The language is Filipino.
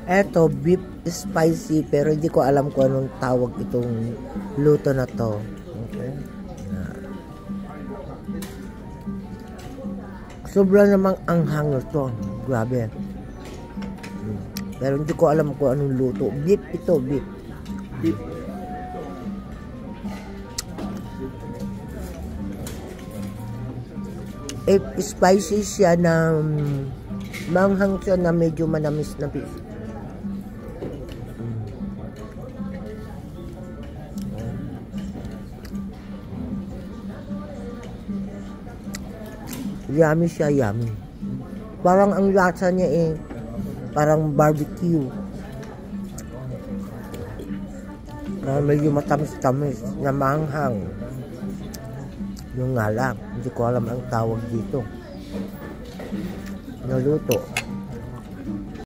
Eto, beef spicy, pero hindi ko alam kung anong tawag itong luto na to. Okay. Sobra namang anghang ito. Grabe. Pero hindi ko alam kung anong luto. Beef ito, beef. Beef. Spicy siya na manghang siya na medyo manamis na beef. Yummy siya, yummy. Parang ang lasa niya parang barbecue. Medyo matamis-tamis na manghang. Yung nga lang, hindi ko alam ang tawag dito. Naluto.